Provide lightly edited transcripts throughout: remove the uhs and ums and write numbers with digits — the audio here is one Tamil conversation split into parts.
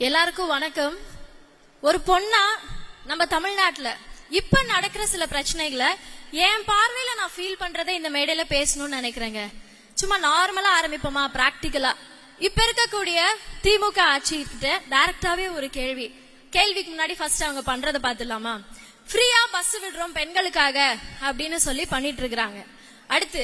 எல்லாருக்கும் வணக்கம். ஒரு பொண்ணா நம்ம தமிழ்நாட்டுல இப்ப நடக்கிற சில பிரச்சனைகளை என் பார்வையில நான் ஃபீல் பண்றதை இந்த மேடையில பேசணும்னு நினைக்கிறேங்க. சும்மா நார்மலா ஆரம்பிப்போமா, பிராக்டிக்கலா. இப்ப இருக்கக்கூடிய திமுக ஆட்சி கிட்ட டைரக்டாவே ஒரு கேள்விக்கு முன்னாடி ஃபர்ஸ்ட் அவங்க பண்றதை பார்த்துலாமா? ஃப்ரீயா பஸ் விடுறோம் பெண்களுக்காக அப்படின்னு சொல்லி பண்ணிட்டு இருக்காங்க. அடுத்து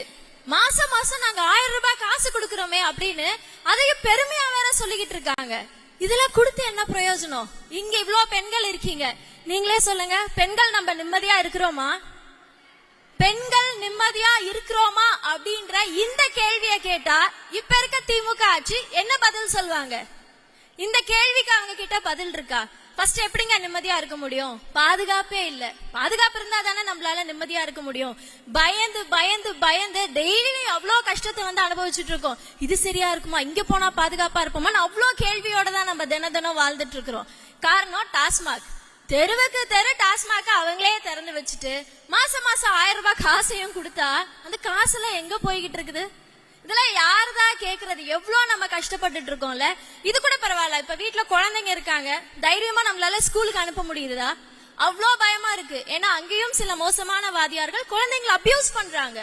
மாசம் மாசம் நாங்க 1000 ரூபாய் காசு கொடுக்கறோமே அப்படின்னு அதையும் பெருமையா வேற சொல்லிக்கிட்டு இருக்காங்க. இதெல்லாம் கொடுத்து என்ன பிரயோஜனம்? இங்க இவ்வளவு பெண்கள் இருக்கீங்க, நீங்களே சொல்லுங்க, பெண்கள் நம்ம நிம்மதியா இருக்கிறோமா? பெண்கள் நிம்மதியா இருக்கிறோமா அப்படின்ற இந்த கேள்வியை கேட்டா இப்ப இருக்க திமுக ஆட்சி என்ன பதில் சொல்வாங்க? இந்த கேள்விக்கு அவங்க கிட்ட பதில் இருக்கா? ஃபர்ஸ்ட் எப்படிங்க நிம்மதியா இருக்க முடியும்? பாதுகாப்பே இல்ல. பாதுகாப்பு இருந்தா தானே நம்மளால நிம்மதியா இருக்க முடியும். பயந்து பயந்து பயந்து டெய்லி அவ்வளவு கஷ்டத்தை அனுபவிச்சுட்டு இருக்கோம். இது சரியா இருக்குமா, இங்க போனா பாதுகாப்பா இருப்போமா, அவ்வளவு கேள்வியோட தான் நம்ம தினம் வாழ்ந்துட்டு இருக்கிறோம். காரணம் டாஸ்மாக். தெருவுக்கு தெரு டாஸ்மாக் அவங்களே திறந்து வச்சுட்டு மாசம் மாசம் 1000 ரூபாய் காசையும் கொடுத்தா அந்த காசுல எங்க போய்கிட்டு இருக்குது? இதெல்லாம் யாருதான் கேக்குறது? எவ்வளவு நம்ம கஷ்டப்பட்டுட்டு இருக்கோம்ல. இது கூட பரவாயில்ல, இப்ப வீட்டுல குழந்தைங்க இருக்காங்க, தைரியமா நம்மளால ஸ்கூலுக்கு அனுப்ப முடியுதா? அவ்வளோ பயமா இருக்கு. ஏன்னா அங்கேயும் சில மோசமான வாதியார்கள் குழந்தைங்களை அபியூஸ் பண்றாங்க.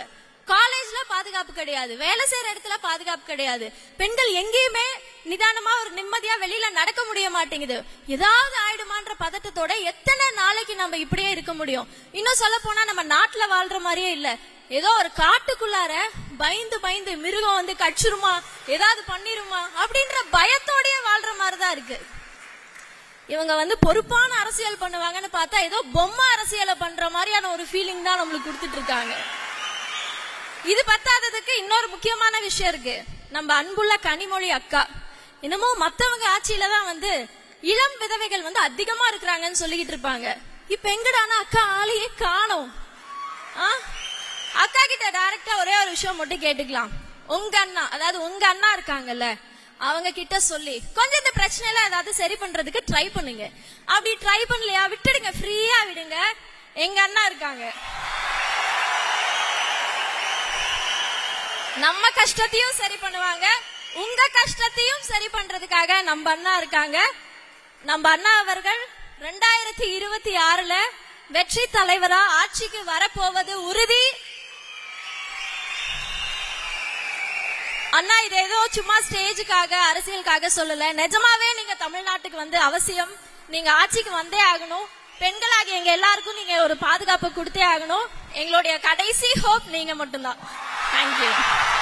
காலேஜ்ல பாதுகாப்பு கிடையாது, வேலை செய்யற இடத்துல பாதுகாப்பு கிடையாது. பெண்கள் எங்கேயுமே நிதானமா ஒரு நிம்மதியா வெளியில நடக்க முடிய மாட்டேங்குது. ஏதாவது ஆயிடுமான்ற பதட்டத்தோட எத்தனை நாளைக்கு நம்ம இப்படியே இருக்க முடியும்? இன்னும் சொல்ல போனா நம்ம நாட்டுல வாழ்ற மாதிரியே இல்ல, ஏதோ ஒரு காட்டுக்குள்ளார பயந்து பயந்து மிருகம் கடிச்சிருமா, ஏதாவது பண்ணிருமா அப்படின்ற பயத்தோடய வாழ்ற மாதிரிதான் இருக்கு. இவங்க பொறுப்பான அரசியல் பண்ணுவாங்கன்னு பார்த்தா ஏதோ பொம்மை அரசியலை பண்ற மாதிரியான ஒரு ஃபீலிங் தான் நம்மளுக்கு கொடுத்துட்டு இருக்காங்க. இது பத்தாததுக்கு இன்னொரு முக்கியமான விஷயம் இருக்கு. நம்ம அன்புள்ள கனிமொழி அக்கா இன்னமும் மத்தவங்க ஆட்சியில தான் இளம் விதவைகள் அதிகமா இருக்கிறாங்கன்னு சொல்லிக்கிட்டு இருப்பாங்க. இப்ப எங்கடானா அக்கா ஆளையே காணோம். அக்கா கிட்ட டைரக்டா ஒரே ஒரு விஷயம் மட்டும் கேட்டுக்கலாம். உங்க அண்ணா, அதாவது உங்க அண்ணா இருக்காங்கல்ல, அவங்க கிட்ட சொல்லி கொஞ்சம் இந்த பிரச்சனை எல்லாம் ஏதாவது சரி பண்றதுக்கு ட்ரை பண்ணுங்க. அப்படி ட்ரை பண்ணலையா விட்டுடுங்க, ஃப்ரீயா விடுங்க. எங்க அண்ணா இருக்காங்க, நம்ம கஷ்டத்தையும் சரி பண்ணுவாங்க, உங்க கஷ்டத்தையும் சரி பண்றதுக்காக நம்ம அண்ணா இருக்காங்க. நம்ம அண்ணா அவர்கள் 2026ல வெற்றி தலைவரா ஆட்சிக்கு வரப்போவது உறுதி. அண்ணா இது ஏதோ சும்மா ஸ்டேஜுக்காக அரசியலுக்காக சொல்லல, நிஜமாவே நீங்க தமிழ்நாட்டுக்கு அவசியம். நீங்க ஆட்சிக்கு வந்தே ஆகணும். பெண்களாகி எங்க எல்லாருக்கும் நீங்க ஒரு பாதுகாப்பு கொடுத்தே ஆகணும். எங்களுடைய கடைசி ஹோப் நீங்க மட்டும்தான். தேங்க்யூ.